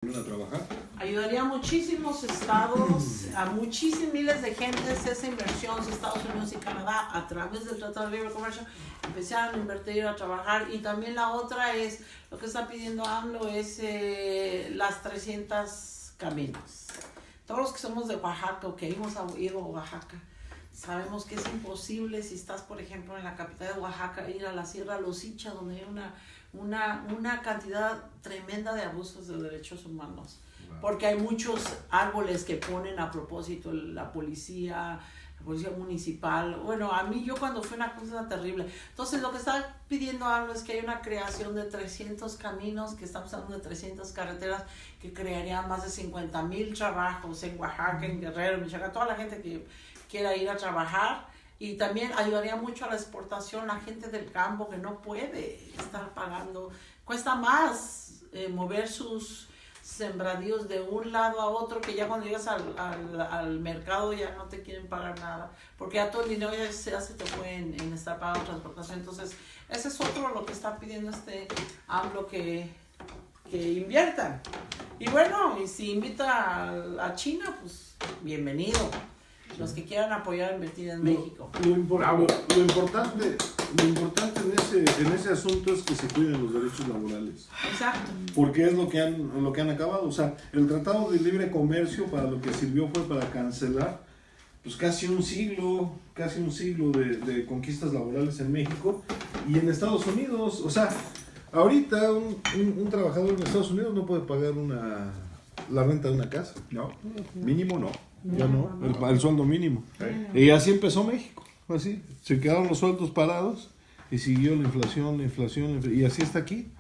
a trabajar. Ayudaría a muchísimos estados, a muchísimos miles de gentes esa inversión si Estados Unidos y Canadá a través del Tratado de Libre Comercio empezaran a invertir a trabajar. Y también la otra es, lo que está pidiendo AMLO es las 300 caminos. Todos los que somos de Oaxaca o que hemos ido a Oaxaca, sabemos que es imposible si estás, por ejemplo, en la capital de Oaxaca, ir a la Sierra Los Icha, donde hay una cantidad tremenda de abusos de derechos humanos. Wow. Porque hay muchos árboles que ponen a propósito la policía municipal. Bueno, a mí, yo cuando fue una cosa terrible. Entonces, lo que está pidiendo AMLO es que hay una creación de 300 caminos, que estamos hablando de 300 carreteras, que crearían más de 50,000 trabajos en Oaxaca, en Guerrero, en Michoacán, toda la gente que quiera ir a trabajar. Y también ayudaría mucho a la exportación, la gente del campo que no puede estar pagando. Cuesta más mover sus sembradíos de un lado a otro, que ya cuando llegas al mercado ya no te quieren pagar nada, porque ya todo el dinero ya se te fue en estar pagando transportación. Entonces, ese es otro lo que está pidiendo AMLO, que inviertan. Y bueno, y si invita a China, pues bienvenido. Los que quieran apoyar a invertir en México. Lo importante en ese asunto es que se cuiden los derechos laborales. Exacto. Porque es lo que han acabado. O sea, el Tratado de Libre Comercio para lo que sirvió fue para cancelar pues casi un siglo de conquistas laborales en México y en Estados Unidos. O sea, ahorita un trabajador en Estados Unidos no puede pagar la renta de una casa. No, mínimo no. Ya no. El sueldo mínimo. Y así empezó México, así, se quedaron los sueldos parados y siguió la inflación, y así está aquí.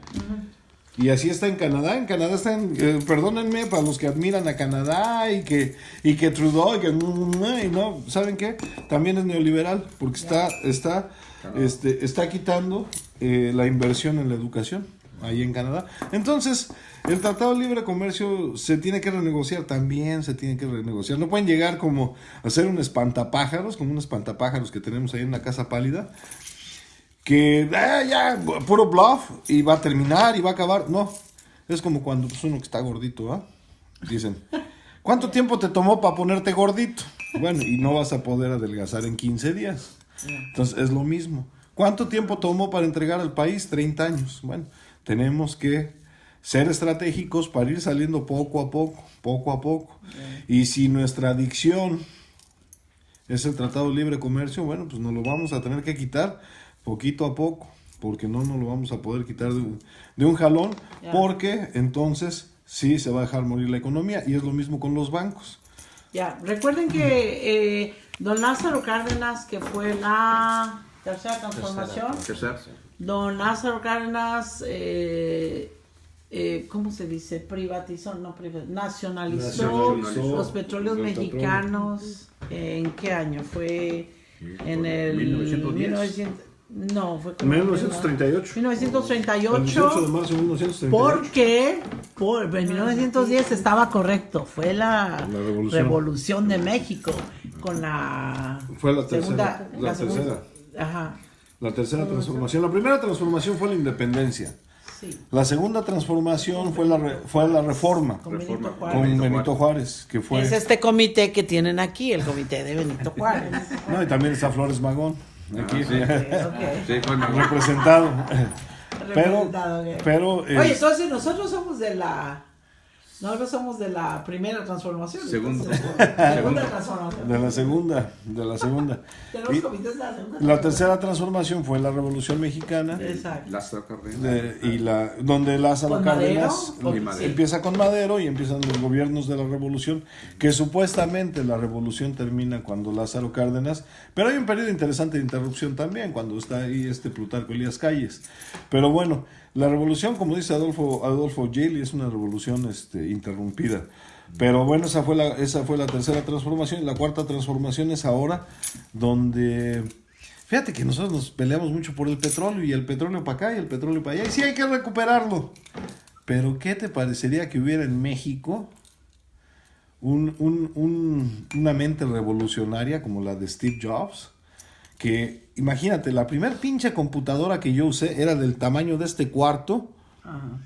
Y así está en Canadá. En Canadá están, perdónenme para los que admiran a Canadá y que Trudeau, y no, ¿saben qué? También es neoliberal, porque está quitando la inversión en la educación ahí en Canadá. Entonces, el Tratado de Libre Comercio se tiene que renegociar, No pueden llegar como a hacer un espantapájaros, como un espantapájaros que tenemos ahí en la Casa Pálida, que ya, puro bluff, y va a terminar, y va a acabar. No, es como cuando uno que está gordito, dicen, ¿cuánto tiempo te tomó para ponerte gordito? Bueno, y no vas a poder adelgazar en 15 días. Entonces, es lo mismo. ¿Cuánto tiempo tomó para entregar al país? 30 años. Bueno, tenemos que ser estratégicos para ir saliendo poco a poco. Y si nuestra adicción es el Tratado de Libre Comercio, bueno, pues nos lo vamos a tener que quitar poquito a poco, porque no nos lo vamos a poder quitar de un jalón, porque entonces sí se va a dejar morir la economía, y es lo mismo con los bancos. Recuerden que don Lázaro Cárdenas, que fue la tercera transformación, don Lázaro Cárdenas, ¿cómo se dice? Nacionalizó los petróleos mexicanos. ¿En qué año? Fue en el 1938. El 18 de marzo de 1938. Porque en 1910 estaba correcto. Fue la revolución de México con fue la tercera. Ajá. La tercera transformación. La primera transformación fue la independencia. Sí. La segunda transformación fue la reforma con Benito Juárez, que fue... Es este comité que tienen aquí, el comité de Benito Juárez. No, y también está Flores Magón, aquí, okay. Sí, representado. Pero oye, entonces nosotros somos de la primera transformación. Segunda transformación. De la segunda. Tenemos comités de la segunda. La tercera transformación fue la Revolución Mexicana. Exacto. Lázaro Cárdenas. Donde Lázaro Cárdenas Madero. Empieza con Madero y empiezan los gobiernos de la Revolución, que supuestamente la Revolución termina cuando Lázaro Cárdenas, pero hay un periodo interesante de interrupción también, cuando está ahí Plutarco Elías Calles. Pero bueno, la revolución, como dice Adolfo Gili, es una revolución interrumpida. Pero bueno, esa fue la tercera transformación. Y la cuarta transformación es ahora, donde... Fíjate que nosotros nos peleamos mucho por el petróleo, y el petróleo para acá y el petróleo para allá. Y sí hay que recuperarlo. Pero ¿qué te parecería que hubiera en México una mente revolucionaria como la de Steve Jobs? Que, imagínate, la primer pinche computadora que yo usé era del tamaño de este cuarto. Ajá.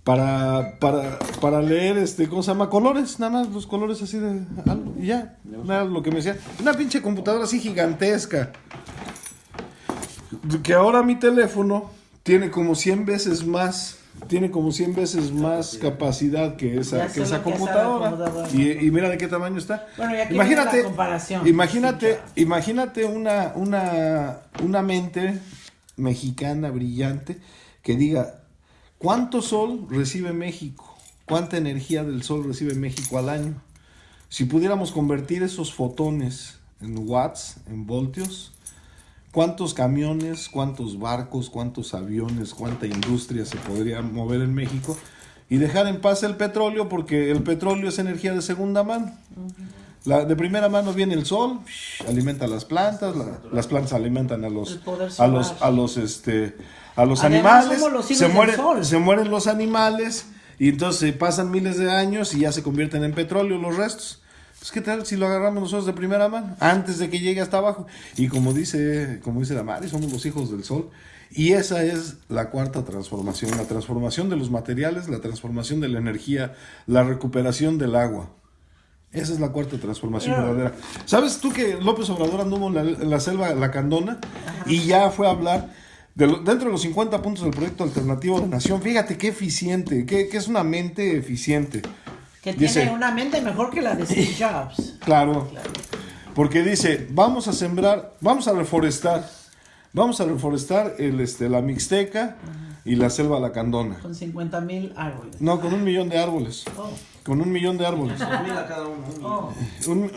para leer, ¿cómo se llama? Colores, nada más los colores así de algo, y ya, nada, lo que me decía. Una pinche computadora así gigantesca. Que ahora mi teléfono tiene como 100 veces más capacidad que esa computadora. Y mira de qué tamaño está. Bueno, ya imagínate la comparación. Imagínate una mente mexicana brillante que diga cuánto sol recibe México, cuánta energía del sol recibe México al año. Si pudiéramos convertir esos fotones en watts, en voltios, cuántos camiones, cuántos barcos, cuántos aviones, cuánta industria se podría mover en México y dejar en paz el petróleo, porque el petróleo es energía de segunda mano. De primera mano viene el sol, alimenta las plantas, las plantas alimentan a los animales, se mueren los animales y entonces pasan miles de años y ya se convierten en petróleo los restos. Pues qué tal si lo agarramos nosotros de primera mano, antes de que llegue hasta abajo. Y como dice la Mari, somos los hijos del sol. Y esa es la cuarta transformación, la transformación de los materiales, la transformación de la energía, la recuperación del agua. Esa es la cuarta transformación verdadera. ¿Sabes tú que López Obrador anduvo en la selva Lacandona? Ajá. Y ya fue a hablar dentro de los 50 puntos del proyecto alternativo de nación? Fíjate qué eficiente, que es una mente eficiente. Que tiene una mente mejor que la de Steve Jobs. Claro. Porque dice, vamos a sembrar, vamos a reforestar la Mixteca y la selva Lacandona. Con 50,000 árboles. No, con 1 millón de árboles. Oh. Con 1 millón de árboles. Cada uno, con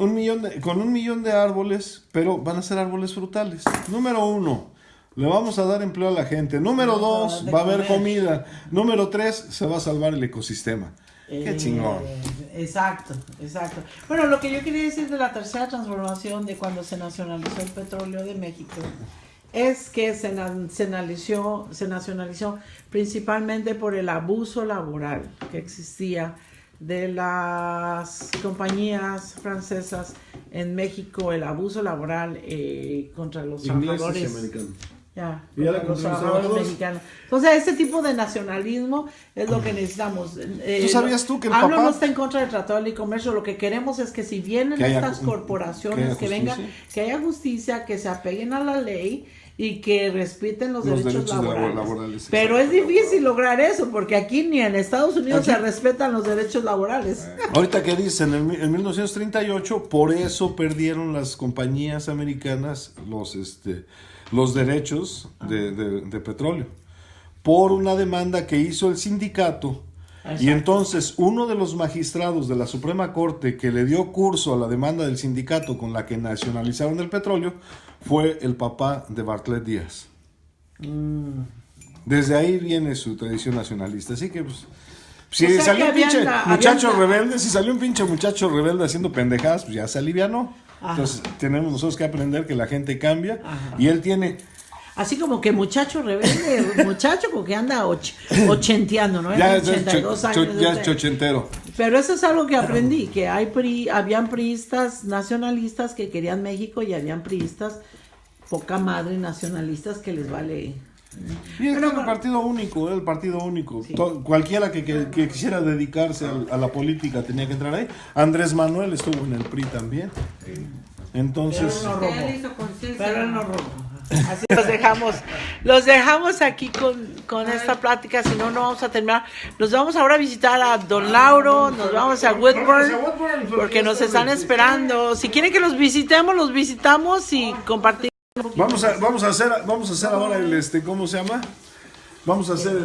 1 millón de árboles, pero van a ser árboles frutales. Número 1, le vamos a dar empleo a la gente. Número 2, va a haber comida. Número 3, se va a salvar el ecosistema. Qué chingón. Exacto. Bueno, lo que yo quería decir de la tercera transformación de cuando se nacionalizó el petróleo de México es que se nacionalizó principalmente por el abuso laboral que existía de las compañías francesas en México, el abuso laboral contra los trabajadores. Ingleses y americanos. Los trabajadores mexicanos. Entonces, ese tipo de nacionalismo es lo que necesitamos. ¿Tú sabías tú que el papá papá no está en contra del Tratado de Libre Comercio? Lo que queremos es que si vienen estas corporaciones, que haya justicia, que se apeguen a la ley y que respeten los derechos laborales. Pero es difícil lograr eso, porque aquí ni en Estados Unidos se respetan los derechos laborales. Ahorita que dicen, en 1938, por eso perdieron las compañías americanas los derechos de petróleo, por una demanda que hizo el sindicato. Exacto. Y entonces uno de los magistrados de la Suprema Corte que le dio curso a la demanda del sindicato con la que nacionalizaron el petróleo fue el papá de Bartlett Díaz. Desde ahí viene su tradición nacionalista. Así que pues, si salió un pinche muchacho rebelde, si salió un pinche muchacho rebelde haciendo pendejadas, pues ya se alivianó. Ajá. Entonces tenemos nosotros que aprender que la gente cambia. Ajá. Y él tiene... Así como que muchacho rebelde, muchacho como que anda ochenteando, ¿no? Ya 82 años. Ya es chochentero. Pero eso es algo que aprendí, que habían priistas nacionalistas que querían México y habían priistas poca madre nacionalistas que les vale... Y es el partido único, el partido único. Sí. Cualquiera que quisiera dedicarse a la política tenía que entrar ahí. Andrés Manuel estuvo en el PRI también. Entonces... Pero él no robó. Así los dejamos aquí con esta plática, si no vamos a terminar. Nos vamos ahora a visitar a Don Lauro, nos vamos a Woodburn porque nos están esperando. Si quieren que los visitamos y compartimos. Vamos a hacer ahora ¿cómo se llama? Vamos a hacer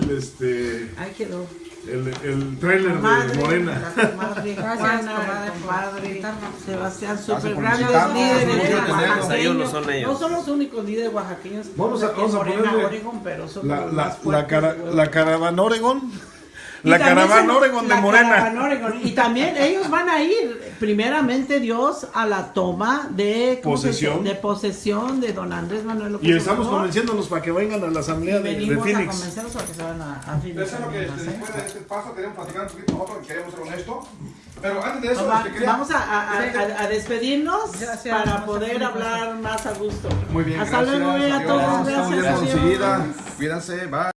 Ahí quedó. El trailer de Morena. Gracias, compadre. Sebastián, súper grandes líderes oaxaqueños. No son los únicos líderes oaxaqueños. Vamos a ponerle Oregon, pero son la caravana Oregon. La caravana Oregon de Morena. Y también ellos van a ir, primeramente Dios, a la toma de posesión de don Andrés Manuel López Y estamos convenciéndolos para que vengan a la asamblea de Phoenix. Venimos a convencerlos para que se van a Phoenix. Eso es lo que después de este paso queremos platicar un poquito nosotros y queremos ser honestos. Pero antes de eso, vamos a despedirnos para poder hablar más a gusto. Muy bien, hasta luego a todos. Gracias. Enseguida, cuídense, bye.